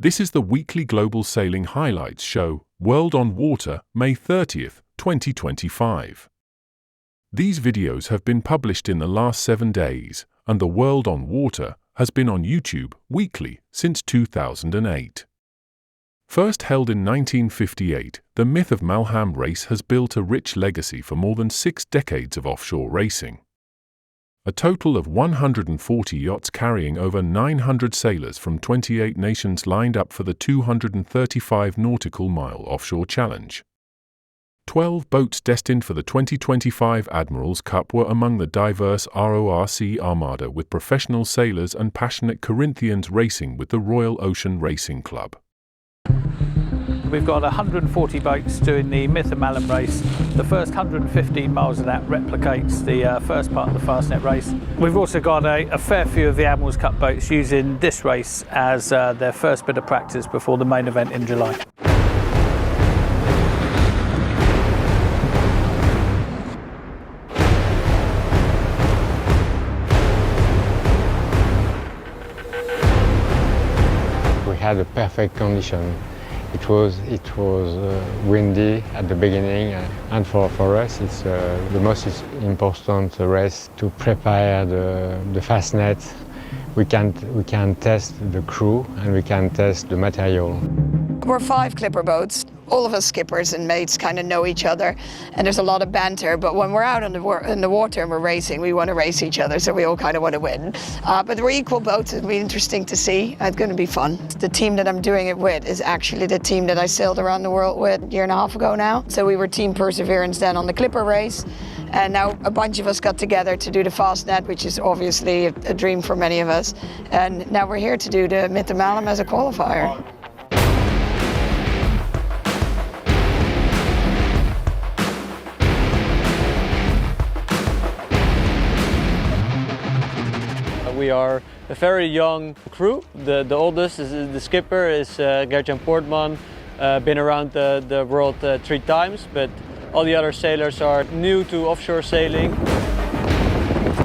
This is the weekly Global Sailing Highlights show, World on Water, May 30th, 2025. These videos have been published in the last 7 days, and the World on Water has been on YouTube weekly since 2008. First held in 1958, the Myth of Malham Race has built a rich legacy for more than 6 decades of offshore racing. A total of 140 yachts carrying over 900 sailors from 28 nations lined up for the 235 nautical mile offshore challenge. 12 boats destined for the 2025 Admiral's Cup were among the diverse RORC armada, with professional sailors and passionate Corinthians racing with the Royal Ocean Racing Club. We've got 140 boats doing the Myth of Malham Race. The first 115 miles of that replicates the first part of the Fastnet race. We've also got a fair few of the Admiral's Cup boats using this race as their first bit of practice before the main event in July. We had a perfect condition. It was windy at the beginning, and for us it's the most important race to prepare the Fastnet. We can test the crew and we can test the material. We're 5 clipper boats. All of us skippers and mates kind of know each other, and there's a lot of banter, but when we're out in the water and we're racing, we want to race each other, so we all kind of want to win. But we're equal boats. It'll be interesting to see. It's going to be fun. The team that I'm doing it with is actually the team that I sailed around the world with a year and a half ago now. So we were Team Perseverance then on the clipper race, and now a bunch of us got together to do the Fastnet, which is obviously a dream for many of us, and now we're here to do the Myth of Malham as a qualifier. We are a very young crew. The oldest is the skipper, is Gert-Jan Poortman, been around the world 3 times, but all the other sailors are new to offshore sailing.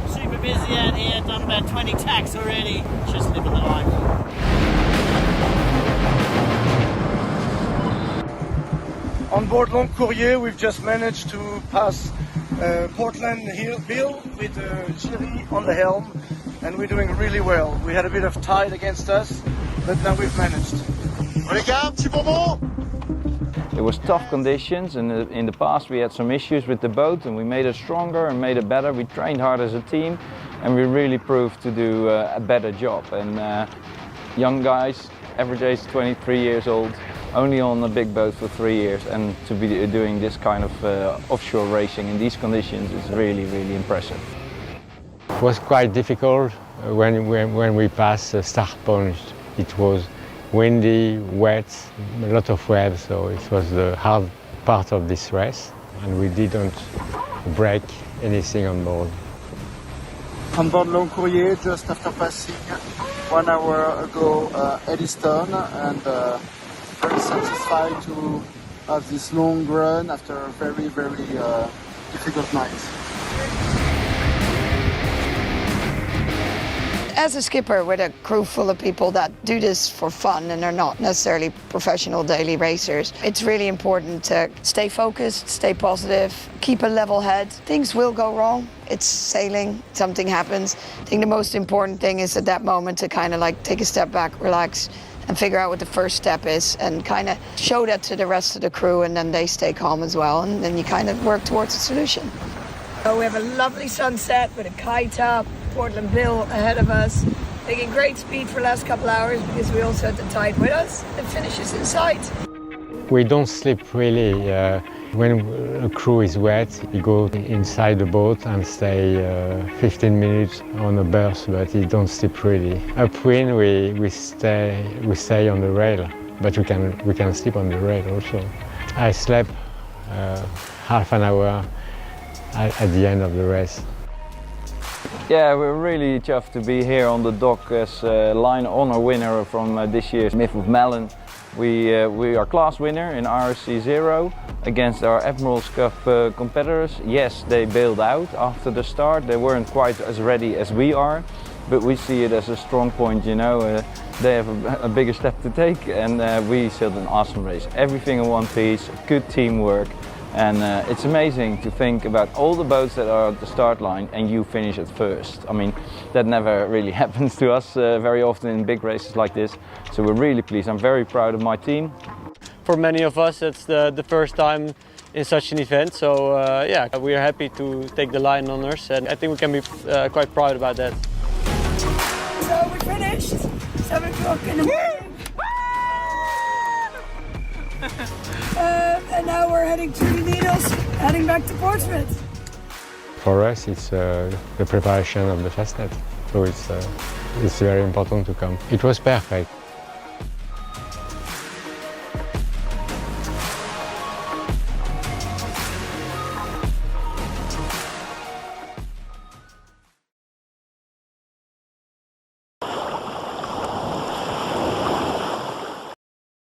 Super busy out here, done about 20 tacks already, just living the life. On board Long Courrier, we've just managed to pass Portland Hill with Jerry on the helm, and we're doing really well. We had a bit of tide against us, but now we've managed. It was tough conditions, and in the past we had some issues with the boat, and we made it stronger and made it better. We trained hard as a team, and we really proved to do a better job. And young guys, average age 23 years old, only on a big boat for 3 years, and to be doing this kind of offshore racing in these conditions is really, really impressive. It was quite difficult when we passed the start point. It was windy, wet, a lot of waves, so it was the hard part of this race, and we didn't break anything on board. On board Long Courrier, just after passing 1 hour ago Eddystone, and very satisfied to have this long run after a very, very difficult night. As a skipper with a crew full of people that do this for fun and are not necessarily professional daily racers, it's really important to stay focused, stay positive, keep a level head. Things will go wrong. It's sailing, something happens. I think the most important thing is at that moment to kind of like take a step back, relax, and figure out what the first step is, and kind of show that to the rest of the crew, and then they stay calm as well, and then you kind of work towards a solution. So we have a lovely sunset with a kite up, Portland Bill ahead of us, making great speed for the last couple hours because we also had the tide with us. The finish is in sight. We don't sleep really. When a crew is wet, you go inside the boat and stay 15 minutes on a berth, but you don't sleep really. Upwind, we stay on the rail, but we can sleep on the rail also. I slept half an hour at the end of the race. Yeah, we're really chuffed to be here on the dock as line honour winner from this year's Myth of Malham. We are class winner in ROC 0 against our Admiral's Cup competitors. Yes, they bailed out after the start. They weren't quite as ready as we are, but we see it as a strong point, you know. they have a bigger step to take, and we sailed an awesome race. Everything in one piece, good teamwork, and it's amazing to think about all the boats that are at the start line and you finish at first. I mean, that never really happens to us very often in big races like this, so we're really pleased. I'm very proud of my team. For many of us, it's the first time in such an event, so yeah, we are happy to take the line honors, and I think we can be quite proud about that. So we finished 7 o'clock in the morning. And now we're heading to Naples, heading back to Portsmouth. For us, it's the preparation of the fastnet, so it's very important to come. It was perfect.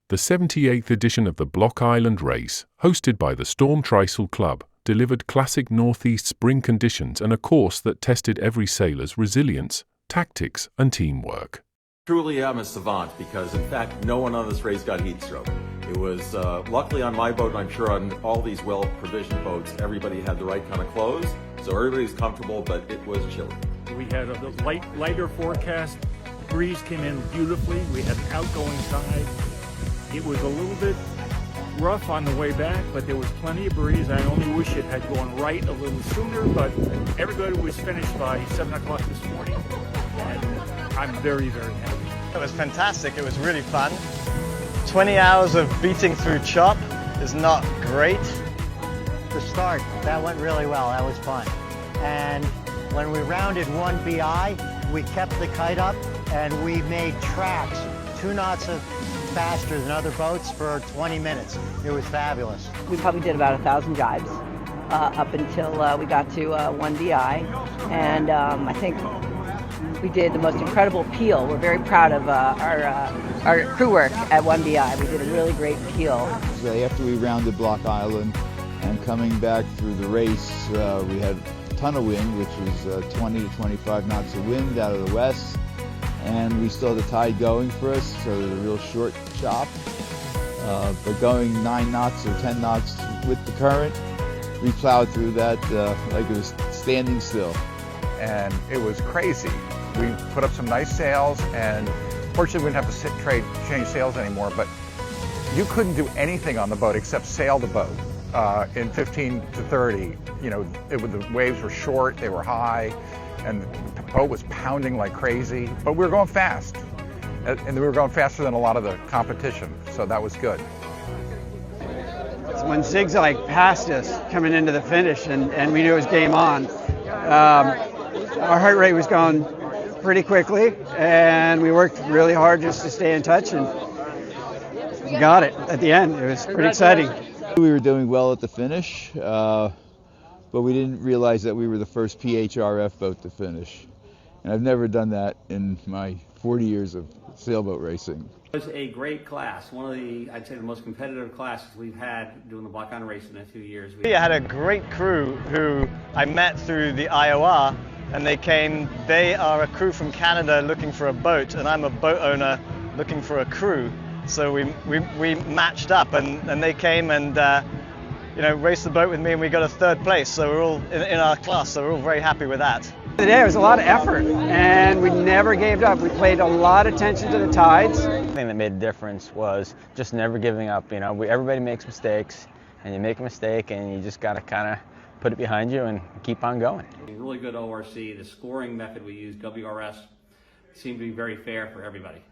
The 78th edition of the Block Island Race, hosted by the Storm Trysail Club, delivered classic northeast spring conditions and a course that tested every sailor's resilience, tactics and teamwork. Truly I'm a savant because in fact no one on this race got heat stroke. It was luckily on my boat, and I'm sure on all these well-provisioned boats, everybody had the right kind of clothes, so everybody was comfortable, but it was chilly. We had a lighter forecast, breeze came in beautifully, we had an outgoing tide. It was a little bit rough on the way back, but there was plenty of breeze. I only wish it had gone right a little sooner, but everybody was finished by 7 o'clock this morning, and I'm very, very happy. It was fantastic. It was really fun. 20 hours of beating through chop is not great. The start, that went really well. That was fun. And when we rounded 1 BI, we kept the kite up and we made tracks 2 knots faster than other boats for 20 minutes. It was fabulous. We probably did about 1,000 jibes up until we got to 1 BI, and I think we did the most incredible peel. We're very proud of our crew work at 1 BI. We did a really great peel. So after we rounded Block Island and coming back through the race, we had a ton of wind, which was 20 to 25 knots of wind out of the west. And we still had the tide going for us, so it was a real short chop. But going 9 knots or 10 knots with the current, we plowed through that like it was standing still. And it was crazy. We put up some nice sails, and fortunately we didn't have to change sails anymore, but you couldn't do anything on the boat except sail the boat in 15 to 30. You know, the waves were short, they were high, and the boat was pounding like crazy, but we were going fast. And we were going faster than a lot of the competition, so that was good. When Zigzag passed us coming into the finish and we knew it was game on, our heart rate was going pretty quickly, and we worked really hard just to stay in touch, and we got it at the end. It was pretty exciting. We were doing well at the finish, but we didn't realize that we were the first PHRF boat to finish. And I've never done that in my 40 years of sailboat racing. It was a great class, one of the, I'd say, the most competitive classes we've had doing the Block Island Race in a few years. We had a great crew who I met through the IOR, and they are a crew from Canada looking for a boat, and I'm a boat owner looking for a crew. So we matched up, and they came and raced the boat with me, and we got a 3rd place. So we're all in our class, so we're all very happy with that. Today it was a lot of effort, and we never gave up. We paid a lot of attention to the tides. The thing that made a difference was just never giving up. You know, everybody makes mistakes, and you make a mistake, and you just got to kind of put it behind you and keep on going. Really good ORC. The scoring method we used, WRS, seemed to be very fair for everybody.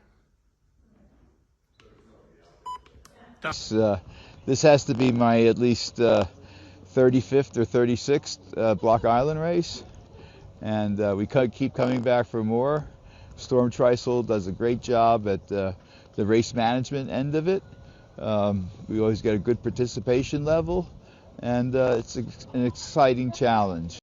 This has to be my at least 35th or 36th Block Island race. And we keep coming back for more. Storm Trysail does a great job at the race management end of it. We always get a good participation level, and it's an exciting challenge.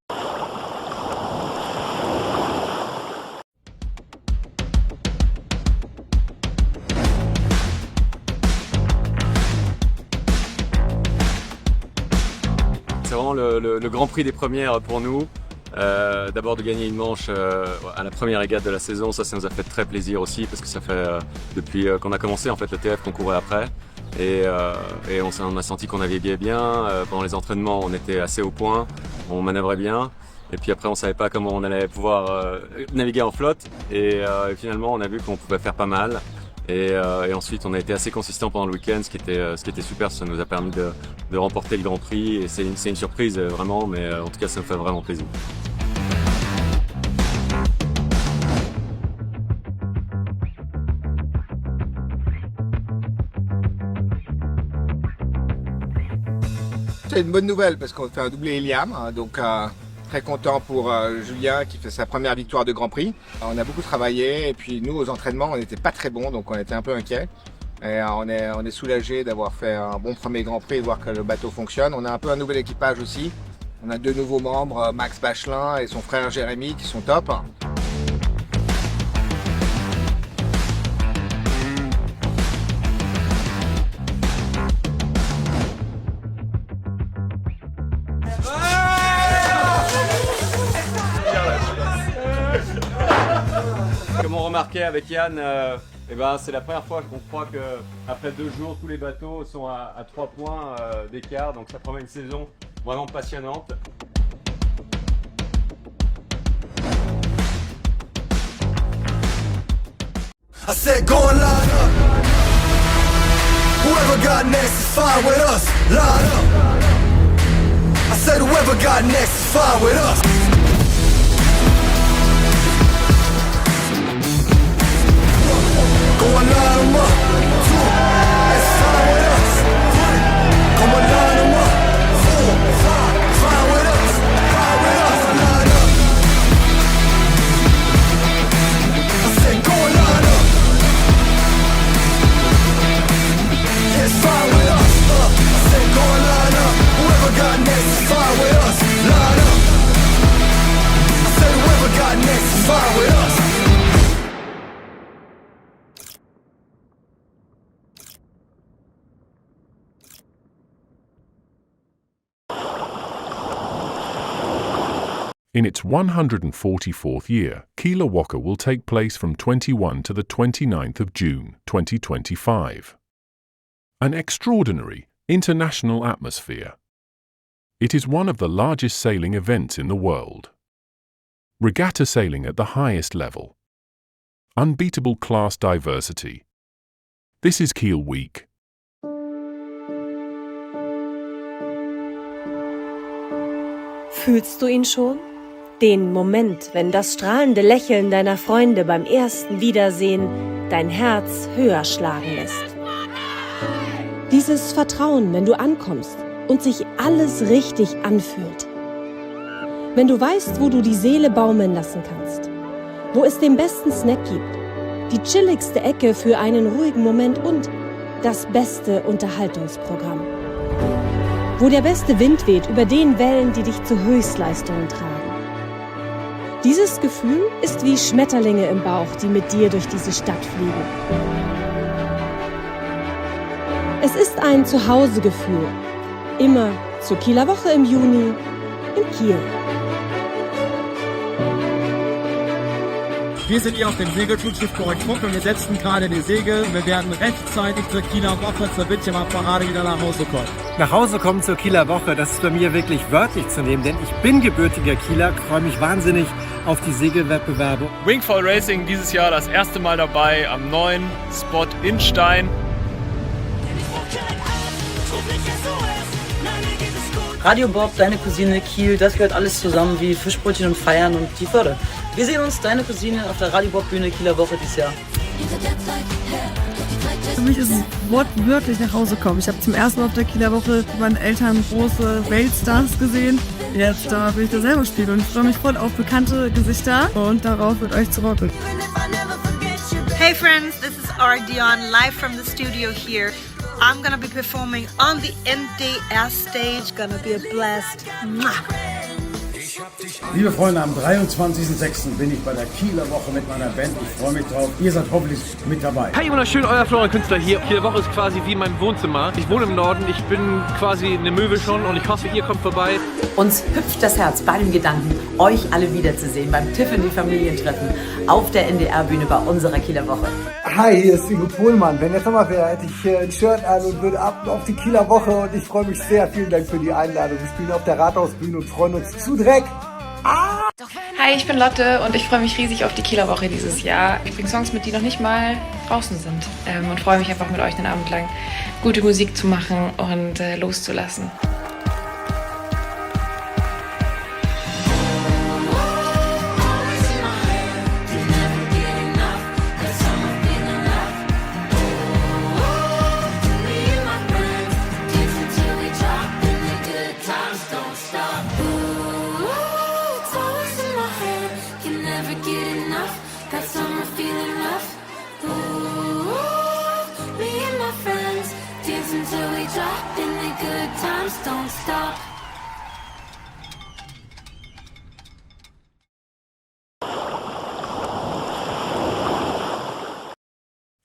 C'est vraiment le grand prix des premières pour nous. D'abord de gagner une manche à la première régate de la saison, ça nous a fait très plaisir aussi parce que ça fait depuis qu'on a commencé en fait le TF qu'on courait après et on a senti qu'on naviguait bien. Pendant les entraînements on était assez au point, on manœuvrait bien et puis après on savait pas comment on allait pouvoir naviguer en flotte et finalement on a vu qu'on pouvait faire pas mal. Et ensuite on a été assez consistant pendant le week-end, ce qui était super, ça nous a permis de remporter le Grand Prix et c'est une surprise vraiment, mais en tout cas ça nous fait vraiment plaisir. C'est une bonne nouvelle parce qu'on fait un doublé Iliam, hein, donc très content pour Julien qui fait sa première victoire de Grand Prix. On a beaucoup travaillé et puis nous aux entraînements on n'était pas très bons donc on était un peu inquiets. Et on est soulagé d'avoir fait un bon premier Grand Prix et de voir que le bateau fonctionne. On a un peu un nouvel équipage aussi. On a 2 nouveaux membres, Max Bachelin et son frère Jérémy qui sont top. Comme on remarquait avec Yann, c'est la première fois qu'on croit qu'après 2 jours, tous les bateaux sont à 3 points d'écart, donc ça promet une saison vraiment passionnante. I said go and line up. Whoever got next is fine with us. Line up. I said whoever got next is fine with us. Go and line them up. That's fine with us. Come on, line them up. 4, 5, fine with us. Fine with us. Line up. I said go and line up. It's fine with us. I said go and line up. Whoever got next is fine with us. Line up. I said whoever got next is fine with us. In its 144th year, Kieler Woche will take place from 21 to the 29th of June 2025. An extraordinary international atmosphere. It is one of the largest sailing events in the world. Regatta sailing at the highest level. Unbeatable class diversity. This is Kiel Week. Fühlst du ihn schon? Den Moment, wenn das strahlende Lächeln deiner Freunde beim ersten Wiedersehen dein Herz höher schlagen lässt. Dieses Vertrauen, wenn du ankommst und sich alles richtig anfühlt. Wenn du weißt, wo du die Seele baumeln lassen kannst, wo es den besten Snack gibt, die chilligste Ecke für einen ruhigen Moment und das beste Unterhaltungsprogramm. Wo der beste Wind weht über den Wellen, die dich zu Höchstleistungen tragen. Dieses Gefühl ist wie Schmetterlinge im Bauch, die mit dir durch diese Stadt fliegen. Es ist ein Zuhausegefühl. Immer zur Kieler Woche im Juni in Kiel. Wir sind hier auf dem Segelflugschiff Woche und wir setzen gerade die Segel. Wir werden rechtzeitig zur Kieler Woche zur Bildschirmparade wieder nach Hause kommen. Nach Hause kommen zur Kieler Woche, das ist bei mir wirklich wörtlich zu nehmen, denn ich bin gebürtiger Kieler, freue mich wahnsinnig auf die Segelwettbewerbe. Wingfoil Racing dieses Jahr das erste Mal dabei am neuen Spot in Stein. Radio Bob, deine Cousine, Kiel, das gehört alles zusammen wie Fischbrötchen und Feiern und die Förde. Wir sehen uns, deine Cousine, auf der Radio Bob Bühne Kieler Woche dieses Jahr. Für mich ist es wortwörtlich nach Hause kommen. Ich habe zum ersten Mal auf der Kieler Woche mit meinen Eltern große Weltstars gesehen. Jetzt bin ich da selber spielen und ich freue mich voll auf bekannte Gesichter und darauf mit euch zu rocken. Hey friends, this is Dion live from the studio here. I'm gonna be performing on the NDR stage. Gonna be a blast. Mwah. Liebe Freunde, am 23.06. bin ich bei der Kieler Woche mit meiner Band. Ich freue mich drauf. Ihr seid hoffentlich mit dabei. Hey, wunderschön, euer Florian-Künstler hier. Kieler Woche ist quasi wie mein Wohnzimmer. Ich wohne im Norden, ich bin quasi eine Möwe schon und ich hoffe, ihr kommt vorbei. Uns hüpft das Herz bei dem Gedanken, euch alle wiederzusehen beim Tiffany-Familientreffen auf der NDR-Bühne bei unserer Kieler Woche. Hi, hier ist Ingo Pohlmann. Wenn der Sommer wäre, hätte ich ein Shirt an und würde ab auf die Kieler Woche und ich freue mich sehr. Vielen Dank für die Einladung. Wir spielen auf der Rathausbühne und freuen uns zu Dreck. Hi, ich bin Lotte und ich freue mich riesig auf die Kieler Woche dieses Jahr. Ich bringe Songs mit, die noch nicht mal draußen sind und freue mich einfach mit euch den Abend lang gute Musik zu machen und loszulassen.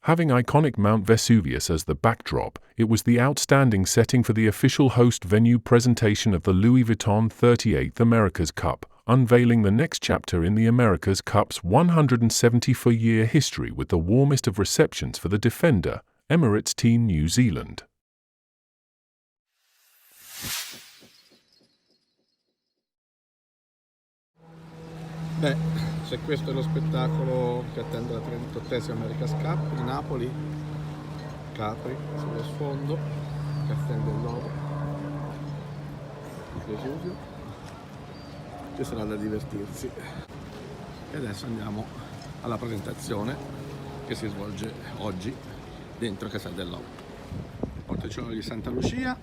Having iconic Mount Vesuvius as the backdrop, it was the outstanding setting for the official host venue presentation of the Louis Vuitton 38th America's Cup, unveiling the next chapter in the America's Cup's 174-year history with the warmest of receptions for the defender, Emirates Team New Zealand. Beh, se questo è lo spettacolo che attende la 38esima America's Cup di Napoli, Capri sullo sfondo, che attende il logo di Vesuvio, ci sarà da divertirsi. E adesso andiamo alla presentazione che si svolge oggi dentro Castel del Logo. Porticciolo di Santa Lucia,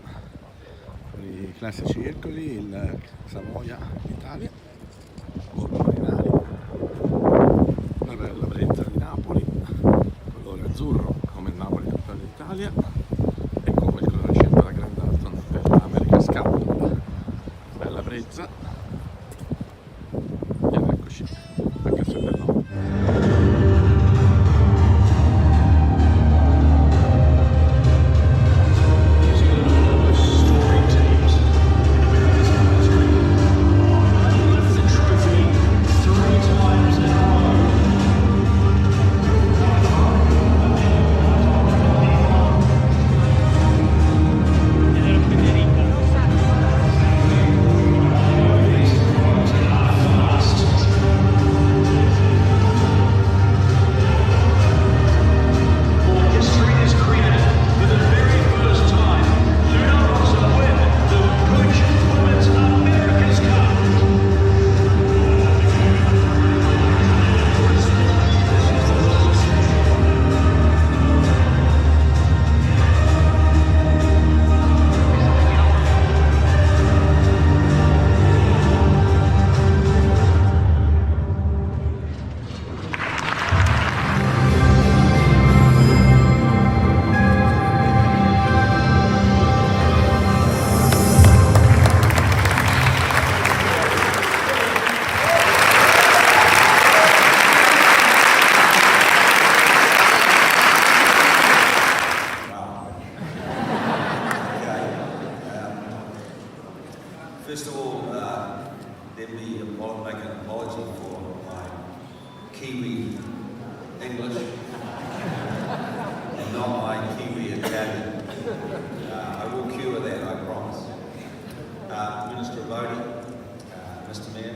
con i classici circoli, il Savoia d'Italia, borgo marinari, la bella Brezza di Napoli, colore azzurro come il Napoli campione d'Italia e come il colore scelto da Grand Alton per l'America's Cup. Bella Brezza, ed eccoci a Castel del Logo. First of all, let me make an apology for my Kiwi English and not my Kiwi Italian. I will cure that, I promise. Minister Bodie, Mr. Mayor,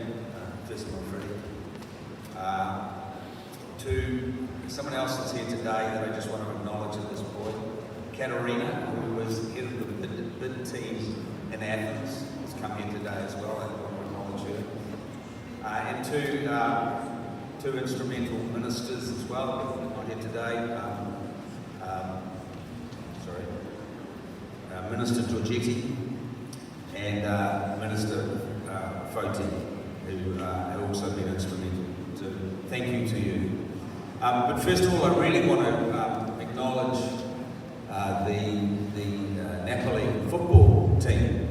first of all, Freddie. To someone else that's here today that I just want to acknowledge at this point, Katerina, who was head of the bid team in Athens, has come here today as well. I want to acknowledge her. And two instrumental ministers as well, not here today. Minister Giorgetti and Minister Foti, who have also been instrumental. So thank you to you. But first of all, I really want to acknowledge the Napoli football team.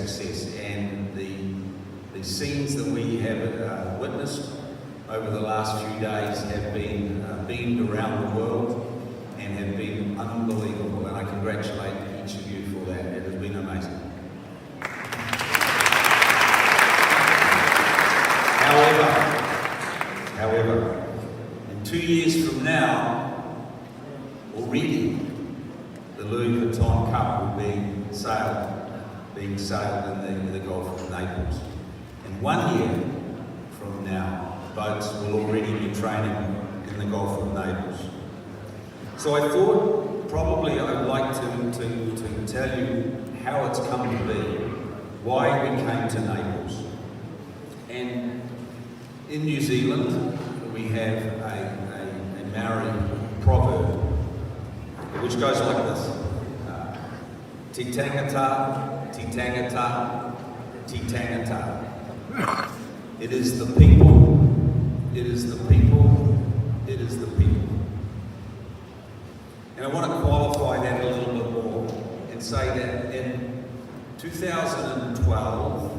success, and the scenes that we have witnessed over the last few days have been beamed around the world and have been unbelievable, and I congratulate each of you for that. It has been amazing. However, in 2 years from now, already the Louis Vuitton Cup will be being sailed in the Gulf of Naples. And 1 year from now, boats will already be training in the Gulf of Naples. So I thought probably I'd like to tell you how it's come to be, why we came to Naples. And in New Zealand, we have a Maori proverb which goes like this: Te tangata, te tangata, te tangata. It is the people, it is the people, it is the people. And I want to qualify that a little bit more and say that in 2012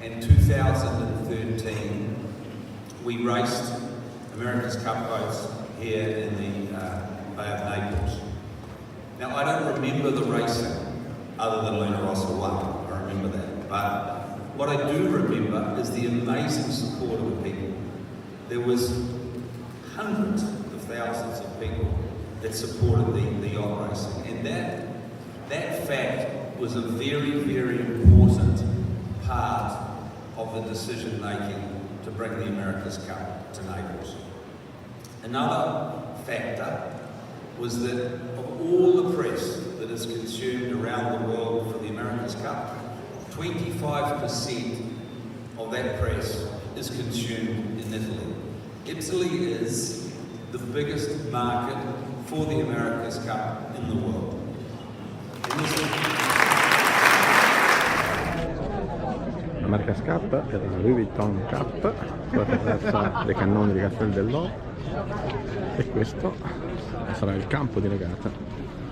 and 2013, we raced America's Cup boats here in the Bay of Naples. Now, I don't remember the racing other than Luna Rossa won. I remember that. But what I do remember is the amazing support of the people. There was hundreds of thousands of people that supported the yacht racing. And that fact was a very, very important part of the decision making to bring the America's Cup to Naples. Another factor was that of all the press that is consumed around the world for the America's Cup, 25% of that press is consumed in Italy. Italy is the biggest market for the America's Cup in the world. America's Cup è la Louis Vuitton Cup, attraversa dei cannoni di Castel dell'O, e questo sarà il campo di regata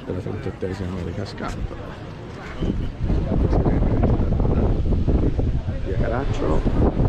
della 38esima America's Cup. Via Caracciolo.